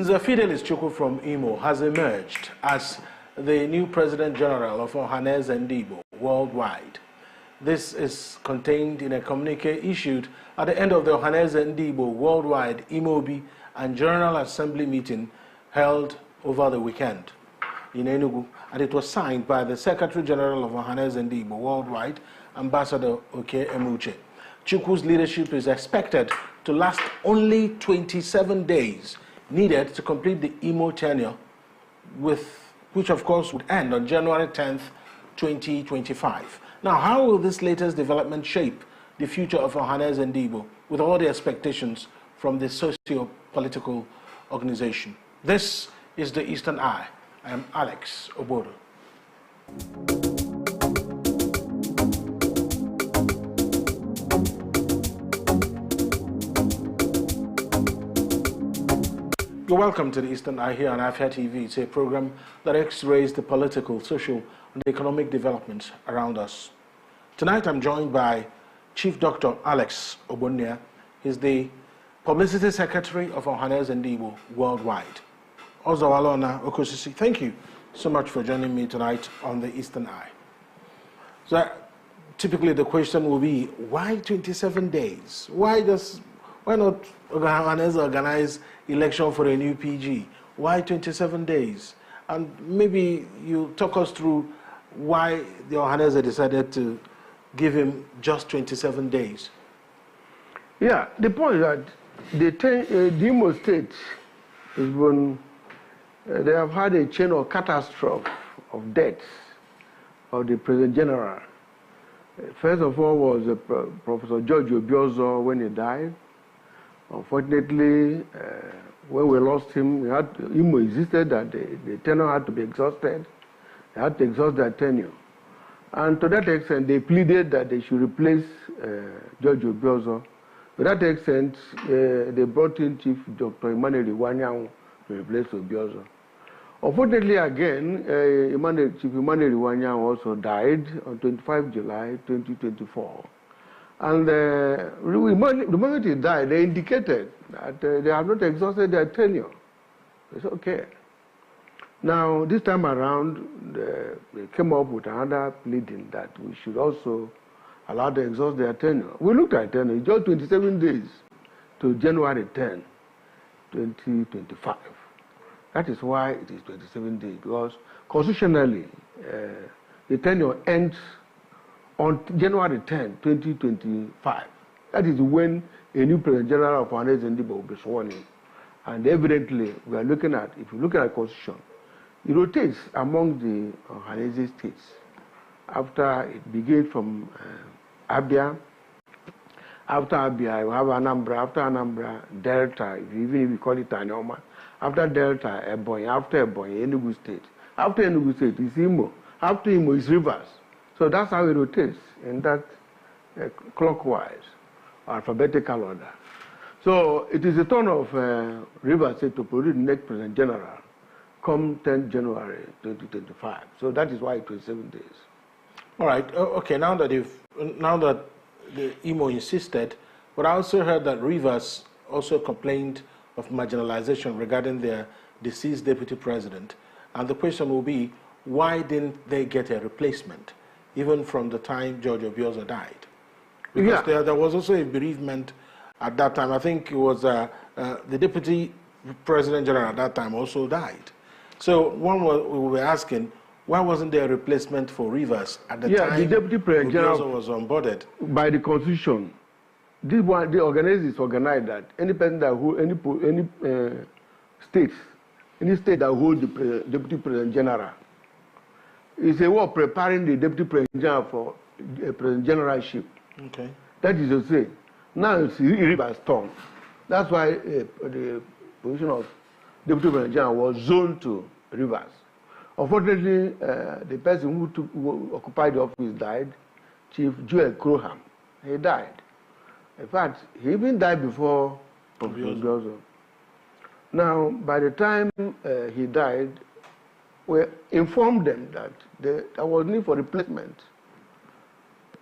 Fidelis Chukwu from Imo has emerged as the new President General of Ohaneze Ndigbo worldwide. This is contained in a communique issued at the end of the Ohaneze Ndigbo Worldwide Imobi and General Assembly meeting held over the weekend in Enugu, and it was signed by the Secretary General of Ohaneze Ndigbo Worldwide, Ambassador Oke Emuche. Chukwu's leadership is expected to last only 27 days, needed to complete the Imo tenure, which of course would end on January 10th, 2025. Now, how will this latest development shape the future of Ohaneze Ndigbo with all the expectations from the socio-political organization? This is the Eastern Eye. I am Alex Obodo. You're welcome to the Eastern Eye here on Afia TV. It's a program that x-rays the political, social, and economic developments around us. Tonight I'm joined by Chief Dr. Alex Obonia. He's the Publicity Secretary of Ohaneze Ndigbo Worldwide. Ozawalona Okosisi, thank you so much for joining me tonight on the Eastern Eye. So typically the question will be, why 27 days? Why not Ohaneze organize election for a new PG? Why 27 days? And maybe you talk us through why the Ohaneze decided to give him just 27 days. Yeah, the point is that the Imo State has been, they have had a chain of catastrophe of deaths of the President General. First of all was Professor George Obiozo when he died. Unfortunately, when we lost him, Imo insisted that the tenure had to be exhausted. They had to exhaust their tenure. And to that extent, they pleaded that they should replace George Obiozo. To that extent, they brought in Chief Dr. Emmanuel Iwanyang to replace Obiozo. Unfortunately, again, Chief Emmanuel Iwanyang also died on 25 July 2024. And the moment he died, they indicated that they have not exhausted their tenure. It's okay. Now, this time around, they came up with another pleading that we should also allow them to exhaust their tenure. We looked at tenure, it's just 27 days to January 10, 2025. That is why it is 27 days, because constitutionally, the tenure ends on January 10, 2025. That is when a new President General of Ohaneze Ndigbo will be sworn in. And evidently, we are looking at, if you look at the Constitution, it rotates among the Ohaneze states. After it begins from Afia, after Afia, you have Anambra, after Anambra, Delta, even if you call it Anyoma, after Delta, Ebonyi, after Ebonyi, Enugu State. After Enugu State is Imo, after Imo is Rivers. So that's how it rotates in that clockwise, alphabetical order. So it is the turn of Rivers State to produce the next President General come 10 January 2025. So that is why it's 27 days. All right. Okay. Now that the Imo insisted, but I also heard that Rivers also complained of marginalization regarding their deceased deputy president, and the question will be, why didn't they get a replacement, even from the time George Obiozo died? Because there was also a bereavement at that time. I think it was the deputy president general at that time also died. So we were asking, why wasn't there a replacement for Rivers at the time the deputy president general was onboarded? By the constitution, the organizers organized that any person that hold any state that hold the deputy president general is a way of preparing the deputy president general for a president generalship. Okay. That is to say, now it's Rivers' turn. That's why the position of deputy president general was zoned to Rivers. Unfortunately, the person who occupied the office died, Chief Joel Crowham. He died. In fact, he even died before Obiozo. Now, by the time he died, we informed them that there was need for replacement.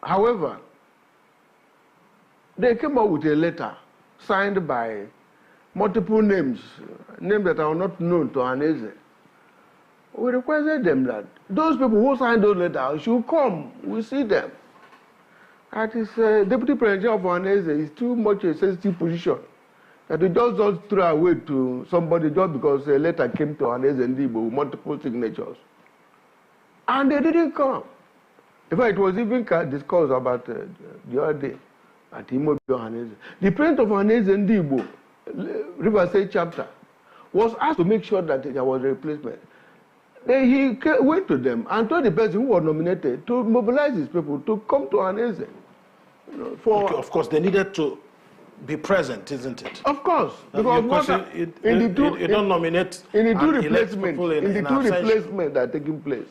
However, they came up with a letter signed by multiple names that are not known to Haneze. We requested them that those people who signed those letters should come. We see them. That is, Deputy President of Haneze is too much a sensitive position that we just don't throw away to somebody just because a letter came to Haneze and Igbo with multiple signatures. And they didn't come. In fact, it was even discussed about the other day at Imo Haneze. The President of Haneze and Igbo, River State chapter, was asked to make sure that there was a replacement. Then he went to them and told the person who was nominated to mobilize his people to come to Haneze. Okay, of course, they needed to be present, isn't it? Of course, because you don't nominate in the two replacements that are taking place.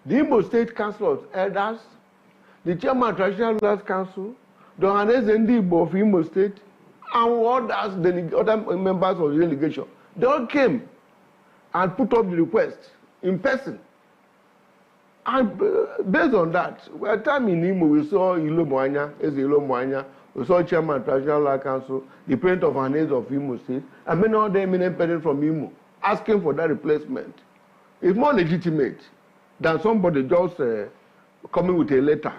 The Imo State Council of Elders, the Chairman of Traditional Rulers Council, the Haneze and Igbo of Imo State, and other members of the delegation, they all came and put up the request in person. And based on that, by the time in Imo, we saw Ilo Moanya, we saw Chairman of Traditional Rulers Council, the President of Haneze of Imo State, and many other eminent persons from Imo asking for that replacement. It's more legitimate than somebody just coming with a letter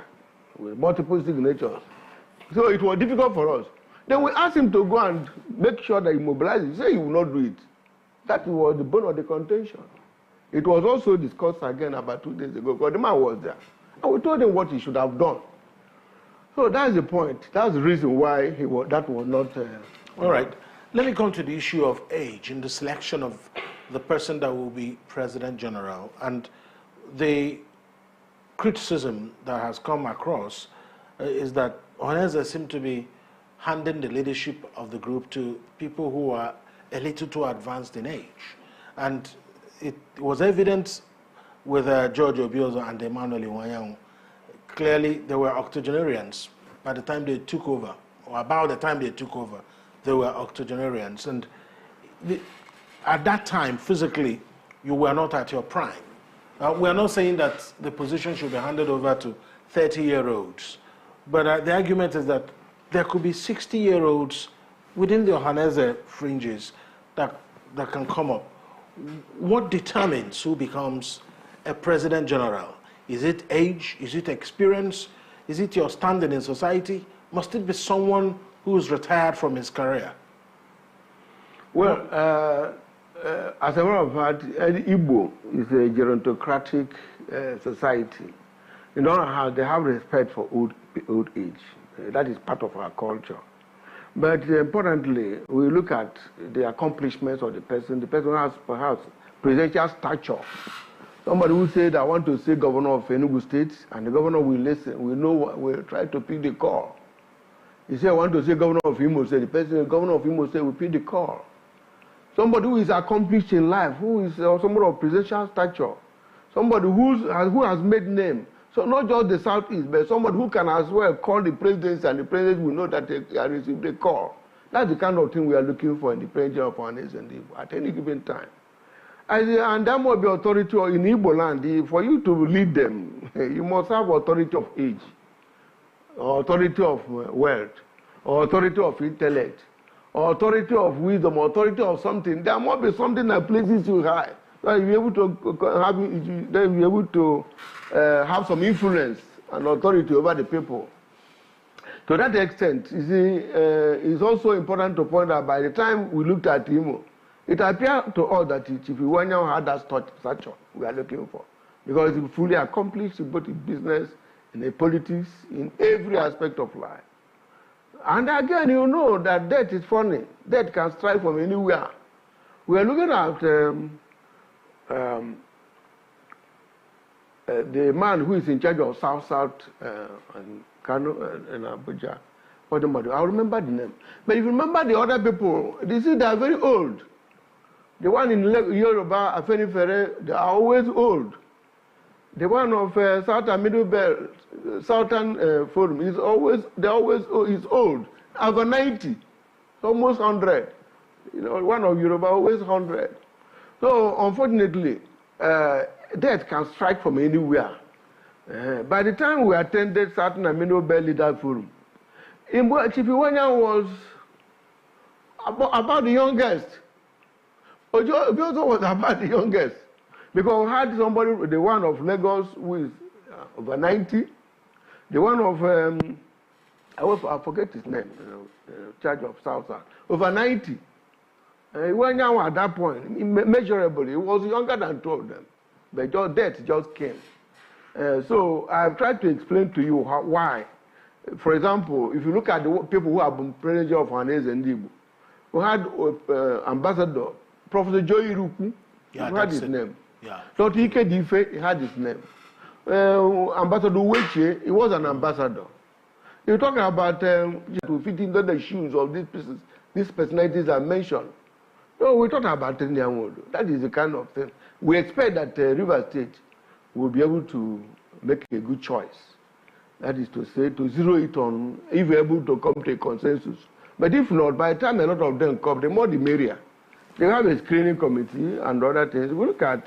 with multiple signatures. So it was difficult for us. Then we asked him to go and make sure that he mobilizes. He said he will not do it. That was the bone of the contention. It was also discussed again about 2 days ago because the man was there. And we told him what he should have done. So that's the point. That's the reason why that was not... All right. Let me come to the issue of age in the selection of the person that will be President General. And the criticism that has come across is that Haneze seemed to be handing the leadership of the group to people who are a little too advanced in age. And it was evident with George Obiozo and Emmanuel Iwanyang. Clearly, they were octogenarians by the time they took over, or about the time they took over, they were octogenarians. And at that time, physically, you were not at your prime. We are not saying that the position should be handed over to 30-year-olds, but the argument is that there could be 60-year-olds within the Haneze fringes that can come up. What determines who becomes a President General? Is it age? Is it experience? Is it your standing in society? Must it be someone who is retired from his career? Well, as a matter of fact, Igbo is a gerontocratic society. In other words, they have respect for old age. That is part of our culture. But importantly, we look at the accomplishments of the person. The person has perhaps presidential stature. Somebody who said, I want to say governor of Enugu State, and the governor will listen. We know, we'll try to pick the call. He said, I want to say governor of Imo State. The person, governor of Imo State, will pick the call. Somebody who is accomplished in life, who is somebody of presidential stature, somebody who has made name. So not just the Southeast, but somebody who can as well call the president, and the president will know that they received a call. That's the kind of thing we are looking for in the president of Haneze and Igbo at any given time. And that must be authority in Igbo land. For you to lead them, you must have authority of age, or authority of wealth, or authority of intellect, or authority of wisdom, or authority of something. There must be something that places you high. So you'll be able to have some influence and authority over the people. To that extent, you see, it's also important to point out by the time we looked at Imo, it appeared to us that Chief Iwanyang had that stature we are looking for. Because he fully accomplished both in business, in the politics, in every aspect of life. And again, you know that death is funny. Death can strike from anywhere. We are looking at the man who is in charge of South and Kano and Abuja. I remember the name. But if you remember the other people, you see they are very old. The one in Yoruba, Afeni Fere, they are always old. The one of Southern Middle Belt, Southern Forum, is always old. Over 90, almost 100. You know, one of Yoruba always 100. So unfortunately, death can strike from anywhere. By the time we attended Southern and Middle Belt Leader Forum, Chief Iwanyang was About the youngest. Obiozo was about the youngest. Because we had somebody, the one of Lagos who is over 90, the one of, I forget his name, Charge of South, over 90. He went down at that point, immeasurably. He was younger than two of them. But just death just came. So I've tried to explain to you why. For example, if you look at the people who have been president of Hanez and Igbo, we had Ambassador, Professor Joy Iruku, who had his name. Yeah. Dr. Ike Dife, he had his name. Ambassador Weche, he was an ambassador. You're talking about to fit into the shoes of these personalities I mentioned. No, we're talking about Tenyawodo. That is the kind of thing. We expect that River State will be able to make a good choice. That is to say, to zero it on, if we're able to come to a consensus. But if not, by the time a lot of them come, the more the merrier. They have a screening committee and other things. We look at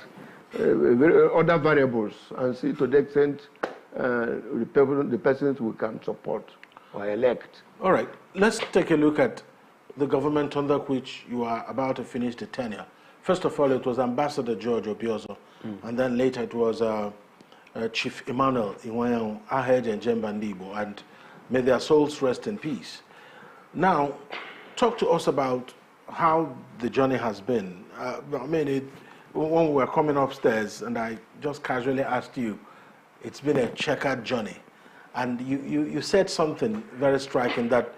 other variables and see to the extent the persons we can support or elect. All right, let's take a look at the government under which you are about to finish the tenure. First of all, it was Ambassador George Obiozo, and then later it was Chief Emmanuel Iwanyang Ahej and Jembandibo, and may their souls rest in peace. Now, talk to us about how the journey has been. When we were coming upstairs, and I just casually asked you, it's been a checkered journey. And you said something very striking, that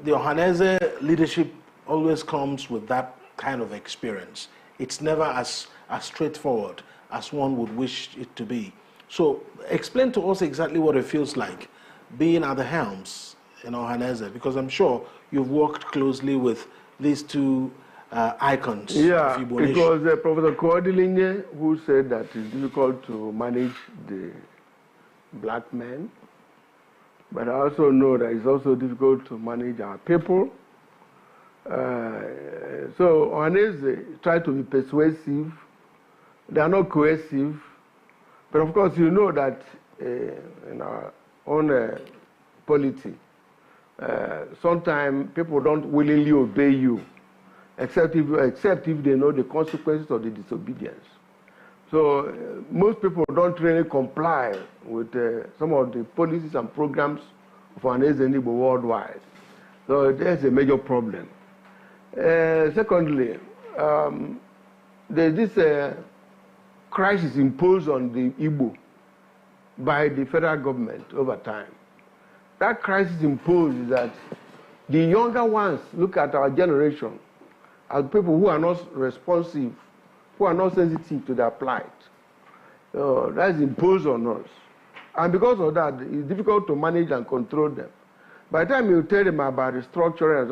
the Ohanese leadership always comes with that kind of experience. It's never as straightforward as one would wish it to be. So explain to us exactly what it feels like being at the helms in Ohanese, because I'm sure you've worked closely with these two icons. Yeah, it was Professor Koodilinge who said that it's difficult to manage the black men. But I also know that it's also difficult to manage our people. So Ohanese try to be persuasive. They are not coercive. But of course, you know that in our own polity, sometimes people don't willingly obey you, except if they know the consequences of the disobedience. So most people don't really comply with some of the policies and programs of Ohanese and Igbo worldwide. So there's a major problem. Secondly, there's this crisis imposed on the Igbo by the federal government over time. That crisis imposed is that the younger ones look at our generation as people who are not responsive, who are not sensitive to their plight. That's imposed on us. And because of that, it's difficult to manage and control them. By the time you tell them about restructuring,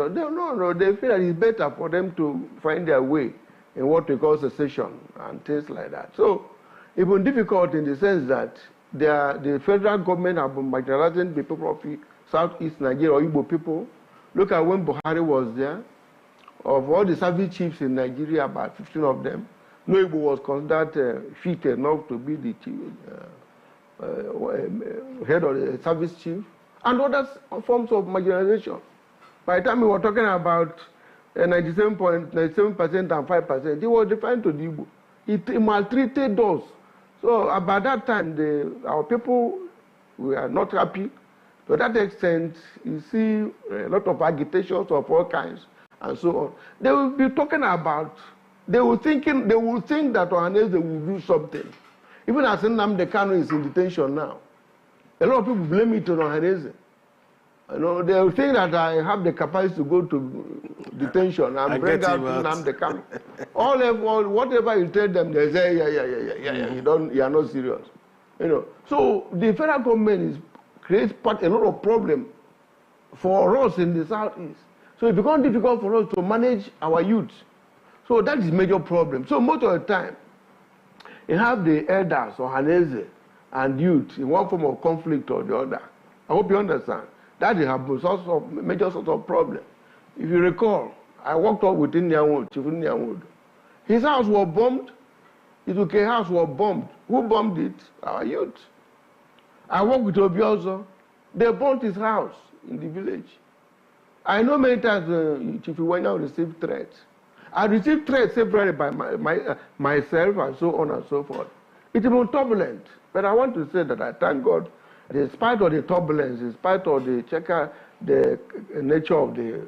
they feel that it's better for them to find their way in what we call secession and things like that. So it's been difficult in the sense that the federal government have been marginalizing the people of Southeast Nigeria or Igbo people. Look at when Buhari was there. Of all the service chiefs in Nigeria, about 15 of them, no Igbo was considered fit enough to be the chief, head of the service chief, and other forms of marginalization. By the time we were talking about 97% and 5%, it was defined to the Igbo. It maltreated us. So about that time, our people were not happy. To that extent, you see a lot of agitations of all kinds and so on. They will be talking about, they will think that Ohanese will do something. Even as Nnamdi Kanu is in detention now, a lot of people blame it on Ohanese. You know, they will think that I have the capacity to go to detention and bring out Nnamdi Kanu. Whatever you tell them, they say, yeah, you are not serious. You know, so the federal government creates a lot of problem for us in the Southeast. So it becomes difficult for us to manage our youth. So that is a major problem. So most of the time, you have the elders or Ohanese and youth in one form of conflict or the other. I hope you understand. That is a major source of problem. If you recall, I walked up with Chief Nyanwood. His house was bombed. His UK house was bombed. Who bombed it? Our youth. I walked with Obiozo. They burnt his house in the village. I know many times Chief Iwanya received threats. I received threats severally by myself and so on and so forth. It has been turbulent, but I want to say that I thank God, in spite of the turbulence, in spite of the nature of the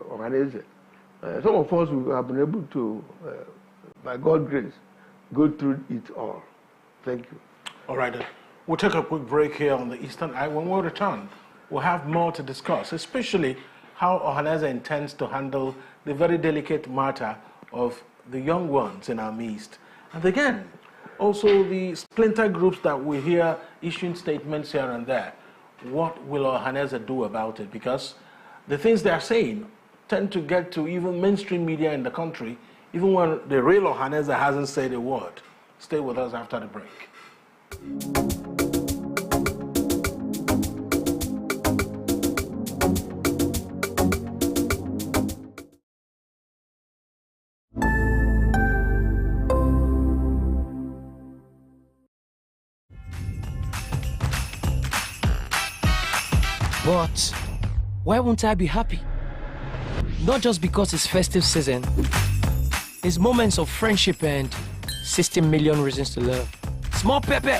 organization, some of us have been able to, by God's grace, go through it all. Thank you. All right, then. We'll take a quick break here on the Eastern Eye. When we return, we'll have more to discuss, especially how Ohaneze intends to handle the very delicate matter of the young ones in our midst. And again, also the splinter groups that we hear issuing statements here and there. What will Ohaneze do about it? Because the things they are saying tend to get to even mainstream media in the country, even when the real Ohaneze hasn't said a word. Stay with us after the break. But why won't I be happy? Not just because it's festive season. It's moments of friendship and 60 million reasons to love. Small Pepe.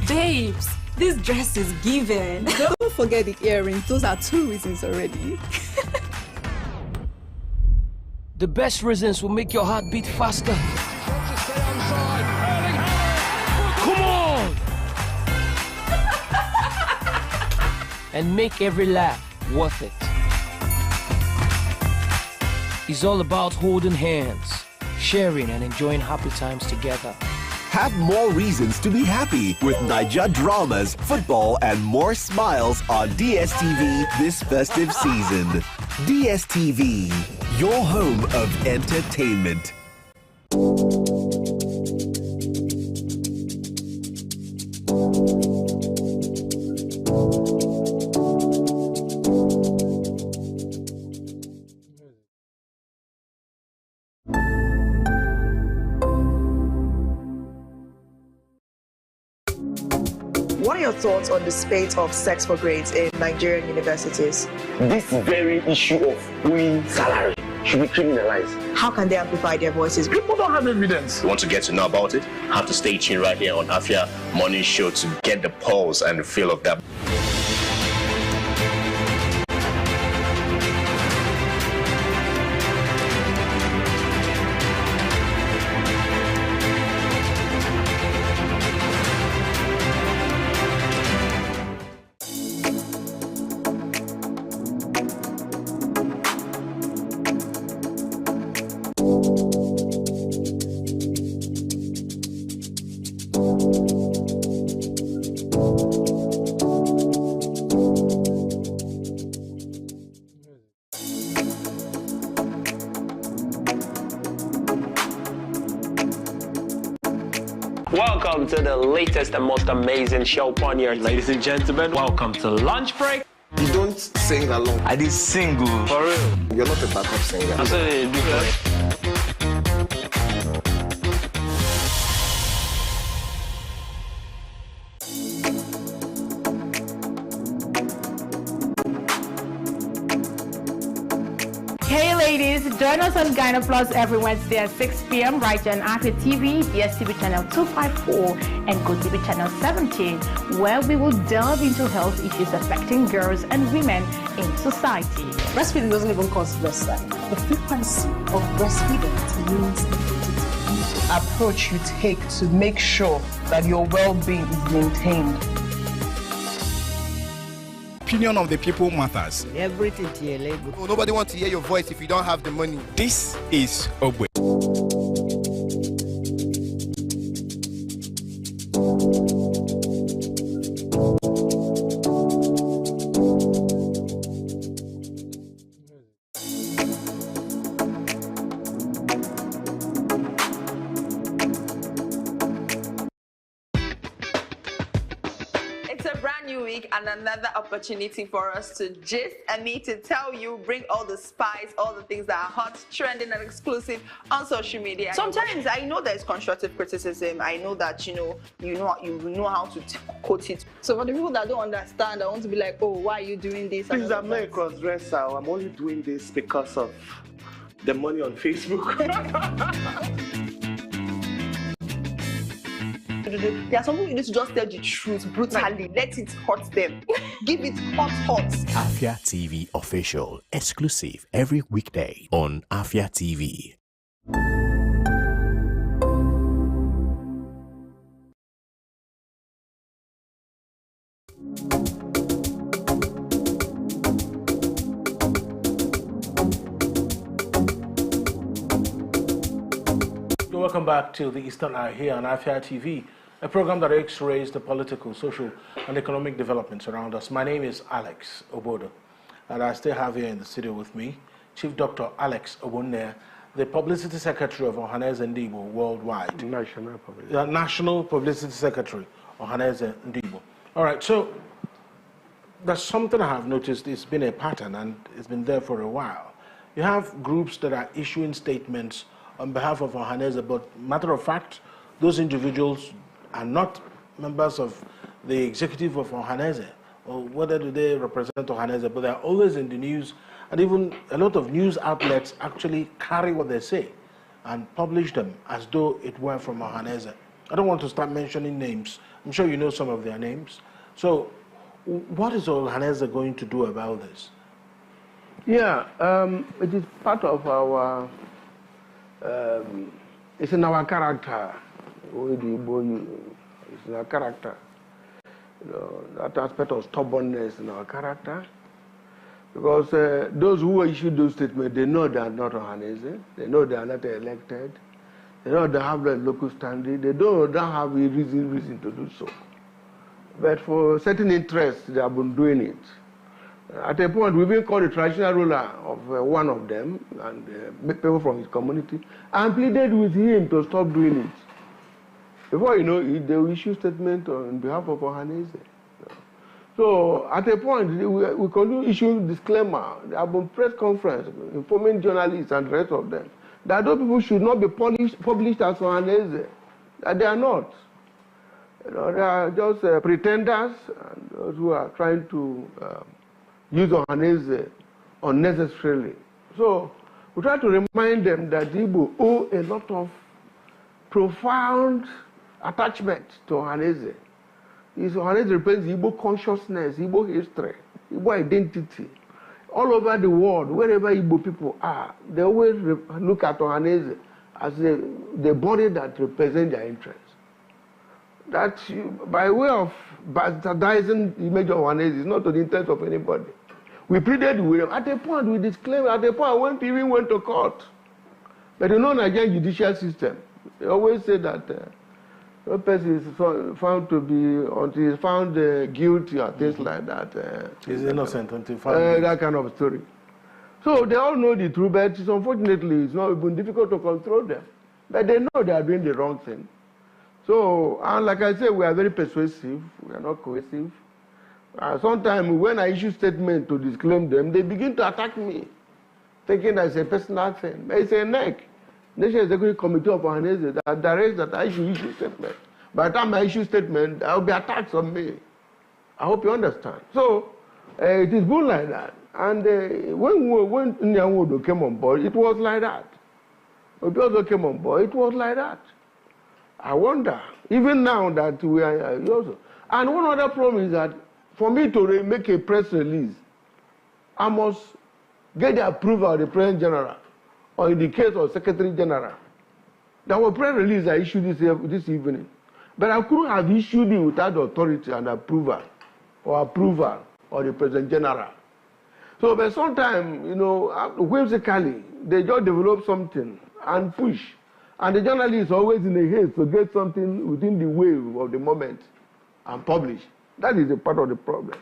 Babes, this dress is given. Don't forget the earrings. Those are 2 reasons already. The best reasons will make your heart beat faster. Come on! And make every laugh worth it. It's all about holding hands, sharing and enjoying happy times together. Have more reasons to be happy with Niger dramas, football, and more smiles on DSTV this festive season. DSTV, your home of entertainment. What are your thoughts on the spate of sex for grades in Nigerian universities? This very issue of owing salary should be criminalized. How can they amplify their voices? People don't have evidence. You want to get to know about it? Have to stay tuned right here on Afia Morning Show to get the pulse and the feel of that. Welcome to the latest and most amazing show on here. Ladies and gentlemen, welcome to Lunch Break. You don't sing along. I did single. For real. You're not a backup singer. That's what they do. Hey ladies, join us on Gyna Plus every Wednesday at 6 p.m. right here on Afia TV, DSTV channel 254 and GoTV channel 17, where we will delve into health issues affecting girls and women in society. Breastfeeding doesn't even cause breast cell. The frequency of breastfeeding means the approach you take to make sure that your well-being is maintained. Opinion of the people matters. Everything to your leg. Oh, nobody wants to hear your voice if you don't have the money. This is Obwe. brand new week and another opportunity for us to gist and me to tell you, bring all the spice, all the things that are hot, trending, and exclusive on social media. Sometimes I know there's constructive criticism. I know that you know how to quote it. So for the people that don't understand, I want to be like, oh, why are you doing this? Please, I'm not a cross-dresser. I'm only doing this because of the money on Facebook. There are some people you need to just tell the truth brutally. Let it hurt them. Give it hot. Afia TV official, exclusive every weekday on Afia TV. Welcome back to the Eastern Eye here on Afia TV, a program that x-rays the political, social, and economic developments around us. My name is Alex Obodo, and I still have here in the studio with me Chief Dr. Alex Obonne, the Publicity Secretary of Ohaneze Ndigbo Worldwide. National Publicity Secretary of Ohaneze Ndigbo. All right, so there's something I have noticed. It's been a pattern, and it's been there for a while. You have groups that are issuing statements on behalf of Ohaneze, but matter of fact, those individuals are not members of the executive of Ohaneze, or whether do they represent Ohaneze, but they're always in the news, and even a lot of news outlets actually carry what they say and publish them as though it were from Ohaneze. I don't want to start mentioning names. I'm sure you know some of their names. So what is Ohaneze going to do about this? Yeah, it is part of our it's in our character. It's in our character. You know, that aspect of stubbornness in our character. Because those who issue those statements, they know they are not Ohaneze. They know they are not elected. They know they have the local standing. They don't have a reason to do so. But for certain interests, they have been doing it. At a point, we even called the traditional ruler of one of them and people from his community and pleaded with him to stop doing it. Before you know it, they will issue statement on behalf of Ohaneze. So at a point, we continue issue disclaimer. There have been press conference informing journalists and the rest of them that those people should not be published as Ohaneze. That they are not. You know, they are just pretenders and those who are trying to use Ohaneze unnecessarily. So we try to remind them that the Igbo owe a lot of profound attachment to Ohaneze. Ohaneze represents Igbo consciousness, Igbo history, Igbo identity. All over the world, wherever Igbo people are, they always look at Ohaneze as the body that represents their interests. That by way of bastardizing the image of Ohaneze is not to the interest of anybody. We pleaded with them. At a point, we disclaimed. At a point, we even went to court. But you know, Nigerian judicial system, they always say that no person is found to be, until he's found guilty or things like that. He's innocent until found that kind of story. So they all know the truth, but unfortunately, it's not even difficult to control them. But they know they are doing the wrong thing. So, and like I said, we are very persuasive. We are not coercive. Sometimes when I issue statements to disclaim them, they begin to attack me, thinking that it's a personal thing. But it's a NEC, National Executive Committee of Ohaneze, that directs that I should issue statement. By the time I issue statement, there will be attacks on me. I hope you understand. So, it is good like that. And when Nyanwodo came on board, it was like that. Obi also came on board, it was like that. I wonder, even now that we are also. And one other problem is that for me to make a press release, I must get the approval of the President General, or in the case of Secretary General. There was a press release I issued this evening, but I couldn't have issued it without the authority and approval of the President General. So, but sometimes, you know, whimsically, they just develop something and push. And the journalist is always in a haste to get something within the wave of the moment and publish. That is a part of the problem.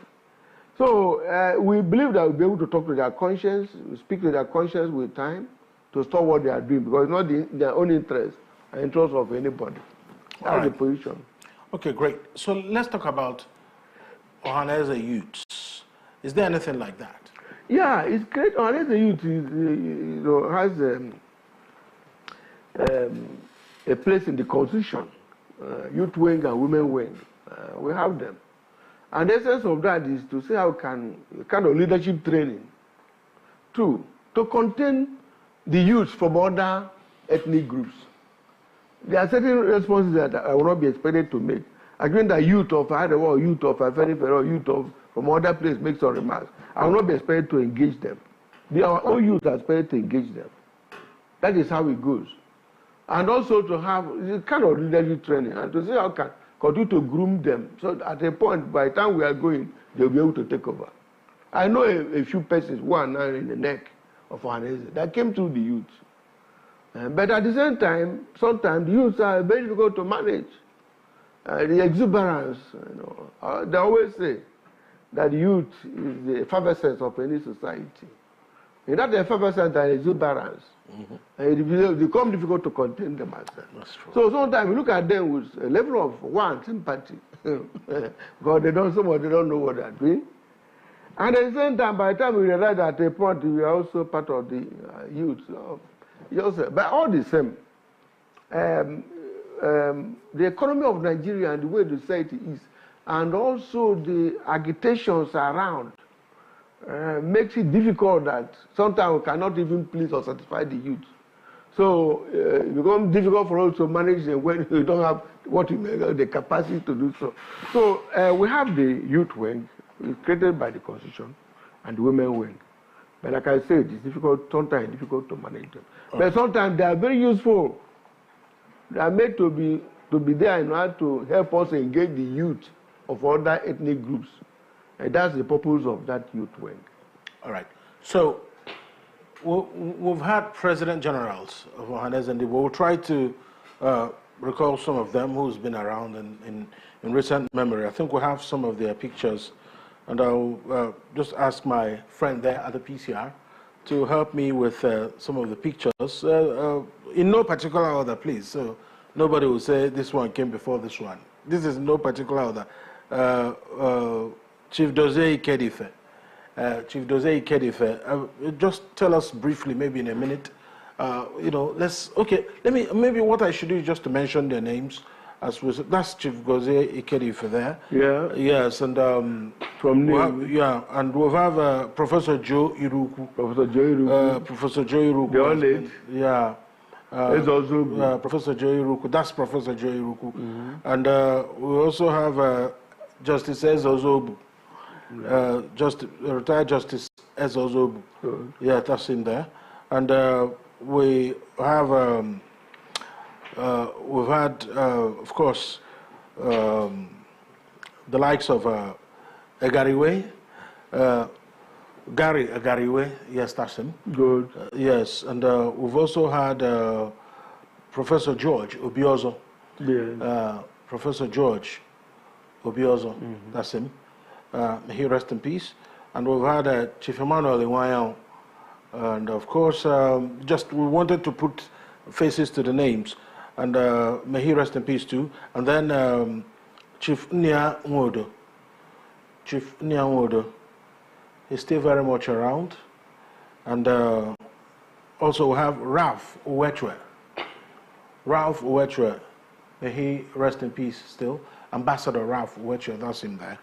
So we believe that we'll be able to talk to their conscience, speak to their conscience with time to stop what they are doing, because it's not their own interest and interest of anybody. That's the position. Okay, great. So let's talk about Ohanese youths. Is there anything like that? Yeah, it's great. Ohanese youth is, has a place in the constitution. Youth wing and women wing. We have them. And the essence of that is to see how kind of leadership training to contain the youth from other ethnic groups. There are certain responses that I will not be expected to make. Again, the youth of Arewa, youth of Afia, or youth from other places make some remarks. I will not be expected to engage them. Our own youth are expected to engage them. That is how it goes. And also to have this kind of leadership training and to see how can continue to groom them. So at a point, by the time we are going, they'll be able to take over. I know a few persons who are now in the neck of Ohanese that came through the youth. But at the same time, sometimes the youths are very difficult to manage. The exuberance, they always say that youth is the effervescence of any society. In that effervescence and exuberance, it becomes difficult to contain them as well. So sometimes we look at them with a level of sympathy. Because some of them don't know what they're doing. And at the same time, by the time we realize that at a point we are also part of the youth. But all the same, the economy of Nigeria and the way the society is, and also the agitations around, makes it difficult that sometimes we cannot even please or satisfy the youth. So it becomes difficult for us to manage them when we don't have the capacity to do so. So we have the youth wing, created by the Constitution, and the women wing. But like I said, it's difficult, sometimes difficult to manage them. Okay. But sometimes they are very useful. They are made to be there in order to help us engage the youth of other ethnic groups. And that's the purpose of that youth wing. All right. So we've had president generals of Ohanese and we'll try to recall some of them who's been around in recent memory. I think we have some of their pictures. And I'll just ask my friend there at the PCR to help me with some of the pictures. In no particular order, please. So nobody will say this one came before this one. This is no particular order. Chief Doze Ikedife. Chief Doze Ikedife. Just tell us briefly, maybe in a minute. Maybe what I should do is just to mention their names. That's Chief Doze Ikedife there. Yeah. Yes, and from and we'll have Professor Joe Iruku. Professor Joe Iruku. Professor Joe Iruku. The all late. Yeah. Professor Joe Iruku. That's Professor Joe Iruku. And we also have Justice Ezozobu. Retired Justice Ezozobu. Yeah, that's in there. And we have we've had, of course, the likes of Egariwe, Gary Egariwe, yes, that's him. Good. Yes, and we've also had Professor George Obiozo. Yeah. Professor George Obiozo, that's him. May he rest in peace. And we've had Chief Emmanuel Iwayan. And of course, we wanted to put faces to the names. And may he rest in peace too. And then Chief Nya Nwodo. Chief Nya Nwodo is still very much around. And also we have Ralph Uwechwe. Ralph Uwechwe, may he rest in peace still. Ambassador Ralph Uwechwe, that's him there.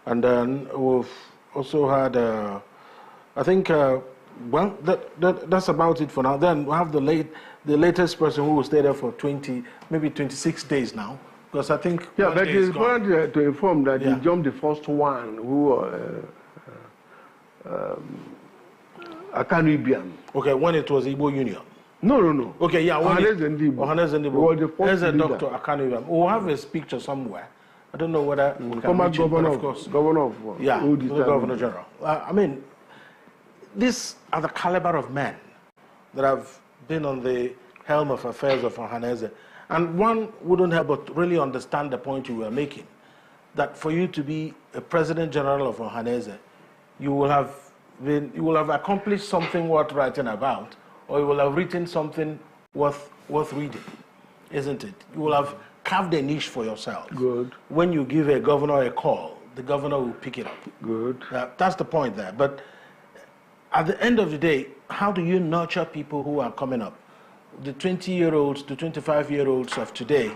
And then we've also had, I think, that's about it for now. Then we have the latest person who will stay there for 26 days now. Because I think... Yeah, but it's important to inform that he jumped the first one who... Caribbean. Okay, when it was Igbo Union. No. Okay, yeah. Ohanese Ndibo. Ohanese Ndibo. He was the first leader. Dr. Akanu. We'll have his picture somewhere. I don't know whether we can former reach governor, it, of course. Governor of Governor General. I mean, these are the caliber of men that have been on the helm of affairs of Ohanese. And one wouldn't help but really understand the point you were making, that for you to be a President General of Ohanese, you will have accomplished something worth writing about, or you will have written something worth reading, isn't it? You will have carved a niche for yourself. Good. When you give a governor a call the governor will pick it up. Good. That's the point there. But at the end of the day, how do you nurture people who are coming up? The 20-year-olds, the 25-year-olds of today,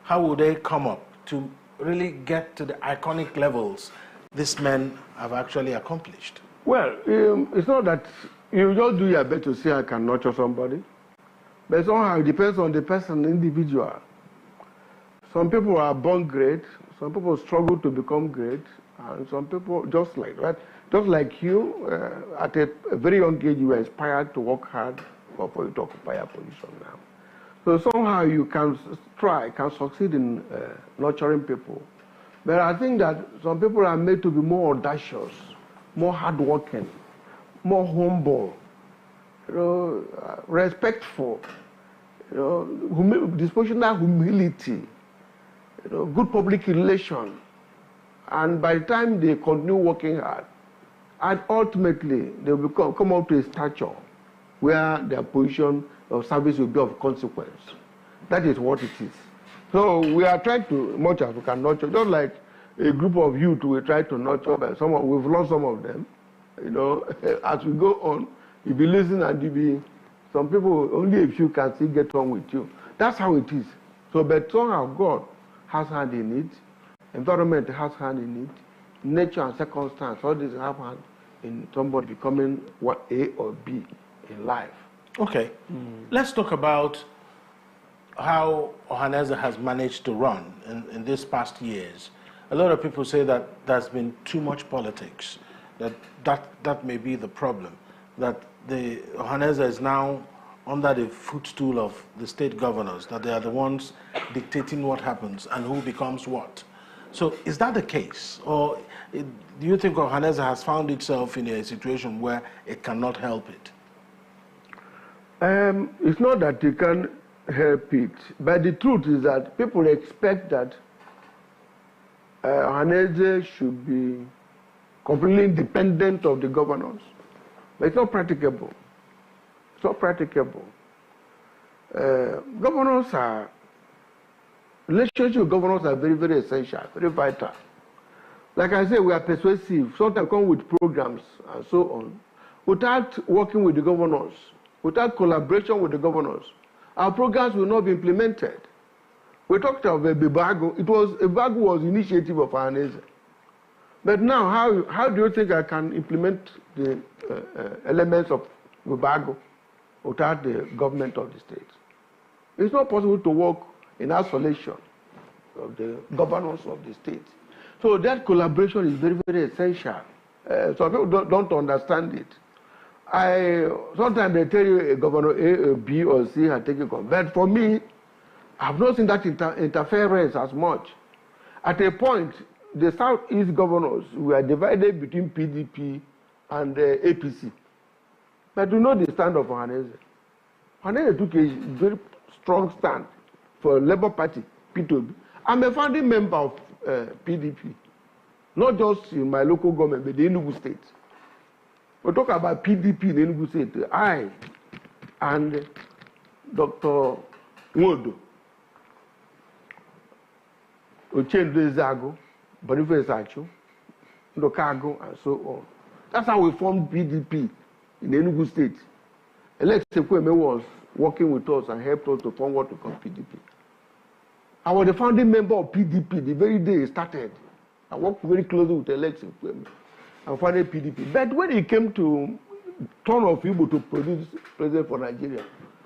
how will they come up to really get to the iconic levels these men have actually accomplished? Well, it's not that you just do your best to say I can nurture somebody, but somehow it depends on the person, individual. Some people are born great, some people struggle to become great, and some people just like that. Just like you, at a very young age, you were inspired to work hard for you to occupy a position now. So somehow you can succeed in nurturing people. But I think that some people are made to be more audacious, more hardworking, more humble, respectful, dispositional humility, good public relation. And by the time they continue working hard, and ultimately they will come up to a stature where their position of service will be of consequence. That is what it is. So we are trying to, much as we can nurture, just like a group of youth we try to nurture, but we've lost some of them. As we go on, if you listen and some people, only a few can still get on with you. That's how it is. So, but somehow God has hand in it, environment has hand in it, nature and circumstance, all these have hand in somebody becoming what A or B in life. Okay, let's talk about how Ohanaeze has managed to run in these past years. A lot of people say that there's been too much politics, that may be the problem, that the Ohanaeze is now under the footstool of the state governors, that they are the ones dictating what happens and who becomes what. So is that the case? Or do you think Ohanaeze has found itself in a situation where it cannot help it? It's not that you can help it, but the truth is that people expect that Ohanaeze should be completely independent of the governors. But it's not practicable. It's not practicable. Relationship with governors are very, very essential, very vital. Like I said, we are persuasive. Sometimes come with programs and so on. Without working with the governors, without collaboration with the governors, our programs will not be implemented. We talked about Bibago. Bibago was initiative of Ohanaeze. But now, how do you think I can implement the elements of Bibago without the government of the state? It's not possible to work in isolation of the governance of the state. So that collaboration is very, very essential. Some people don't understand it. Sometimes they tell you a governor A, B, or C has taken control. But for me, I've not seen that interference as much. At a point, the Southeast governors were divided between PDP and APC. But you know the stand of Ohanaeze. Ohanaeze took a very strong stand for Labour Party, P2B. I'm a founding member of PDP, not just in my local government, but the Enugu state. We talk about PDP in Enugu state. I and Dr. Nwodo, Uchendu Ezeagu, Boniface Acho, Ndokago, and so on. That's how we formed PDP in Enugu state. Alex Ekweme was working with us and helped us to form what we call PDP. I was the founding member of PDP the very day it started. I worked very closely with Alex Ekweme and founded PDP. But when it came to turn of Igbo to produce president for Nigeria,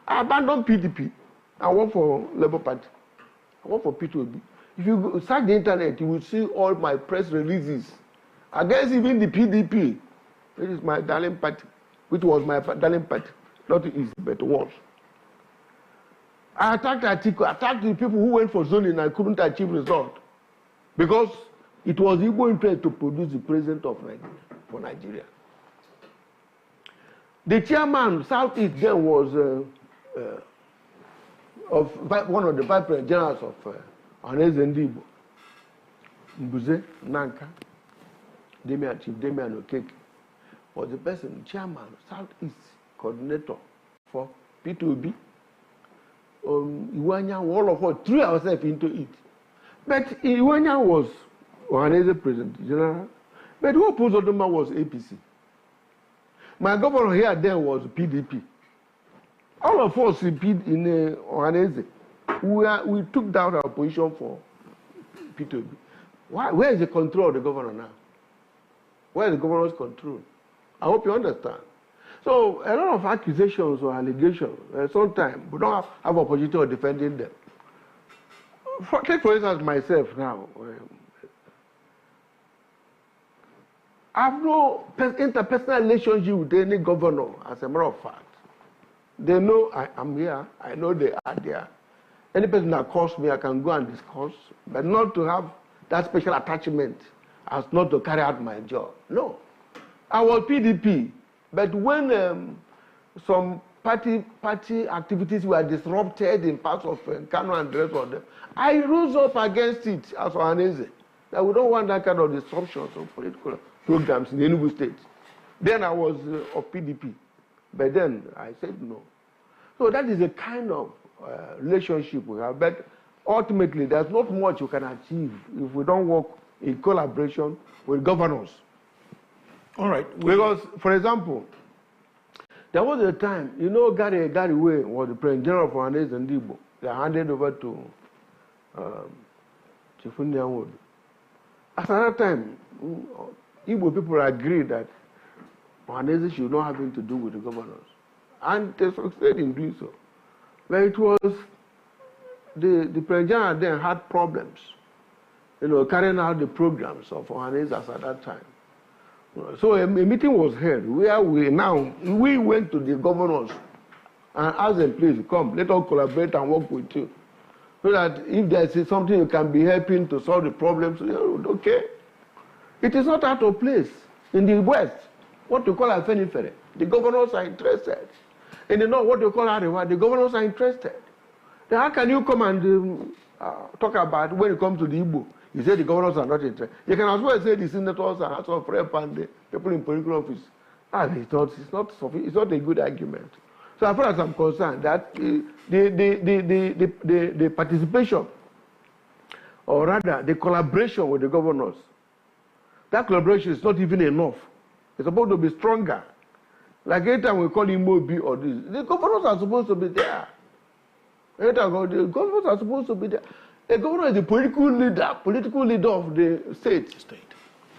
I abandoned PDP and worked for Labour Party. I worked for P2B. If you search the internet, you will see all my press releases against even the PDP, which is my darling party, which was my darling party. Not easy, but worse. I attacked Atiku, attacked the people who went for zoning and couldn't achieve result because it was Igbo interest to produce the president of Nigeria for Nigeria. The chairman, Southeast, then was one of the vice president generals of Ohanaeze Ndigbo, Mbuze Nanka, Chief Damian Okeke, was the person, chairman, Southeast coordinator for P2B. Iwanya, all of us threw ourselves into it. But Iwanya was Ohaneze President General. But who opposed Odoma was APC. My governor here then was PDP. All of us in Ohaneze, we took down our position for P2B. Where is the control of the governor now? Where is the governor's control? I hope you understand. So a lot of accusations or allegations, sometimes we don't have opportunity of defending them. Take for instance myself now. I have no interpersonal relationship with any governor, as a matter of fact. They know I am here. I know they are there. Any person that calls me, I can go and discuss, but not to have that special attachment as not to carry out my job. No. I was PDP, but when some party activities were disrupted in parts of Kano and the rest of them, I rose up against it as Ohaneze. That we don't want that kind of disruptions of political programs in the Enugu state. Then I was of PDP, but then I said no. So that is a kind of relationship we have, but ultimately there's not much you can achieve if we don't work in collaboration with governors. All right. Because, for example, there was a time, you know, Gary Way was the President General for Ohaneze and Igbo. They handed over to Chifundi Anwodu. At that time, Igbo people agreed that Ohaneze should not have anything to do with the governors. And they succeeded in doing so. But it was the President General then had problems, you know, carrying out the programs of Ohaneze at that time. So a meeting was held where we went to the governors and asked them, please come, let us collaborate and work with you. So that if there is something you can be helping to solve the problems, okay. It is not out of place. In the West, what you call Afenifere, the governors are interested. In the North, what you call Ariwa, the governors are interested. Then how can you come and talk about when it comes to the Igbo? You say the governors are not interested. You can as well say the senators and House of Rep and the people in political office. It's not a good argument. So as far as I'm concerned, that the participation, or rather the collaboration with the governors, that collaboration is not even enough. It's supposed to be stronger. Like every time we call Imobi or this, the governors are supposed to be there. Every time the governors are supposed to be there. The governor is the political leader of the state.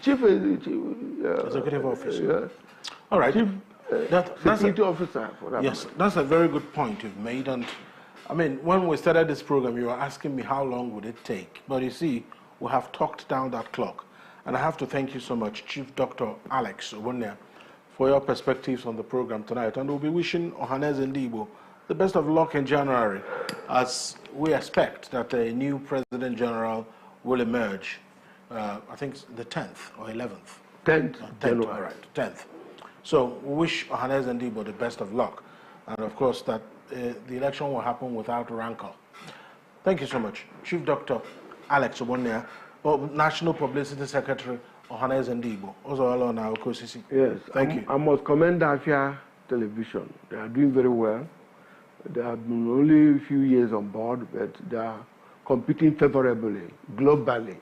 Chief executive officer. All right. Chief security officer. Yes, that's a very good point you've made. And I mean, when we started this program, you were asking me how long would it take. But you see, we have talked down that clock. And I have to thank you so much, Chief Dr. Alex Owonia, for your perspectives on the program tonight. And we'll be wishing Ohaneze and Igbo the best of luck in January, as we expect that a new President General will emerge, I think the 10th or 11th. 10th. 10th, all right, 10th. So we wish Ohaneze and Igbo the best of luck. And of course that the election will happen without rancor. Thank you so much. Chief Dr. Alex Owonia, National Publicity Secretary, Ohaneze and Igbo. Yes, thank you. I must commend Afia Television. They are doing very well. They have been only a few years on board, but they are competing favorably, globally.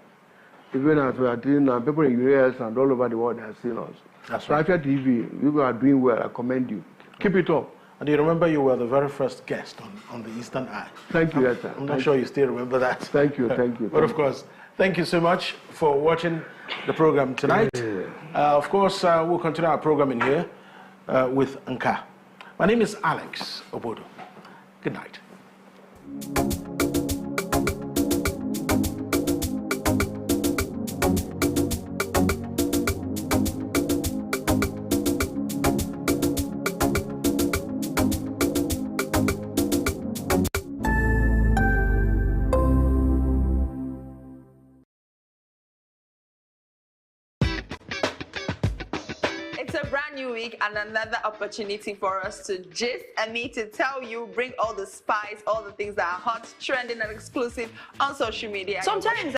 Even as we are doing now, people in the US and all over the world have seen us. That's right. So Afia TV, you are doing well. I commend you. Keep it up. And you remember you were the very first guest on the Eastern Eye. Thank you, sir. I'm not sure you still remember that. Thank you, thank you. But of course, thank you so much for watching the program tonight. Of course, we'll continue our program in here with Nka. My name is Alex Obodo. Good night. And another opportunity for us to gist and me to tell you, bring all the spice, all the things that are hot, trending, and exclusive on social media. Sometimes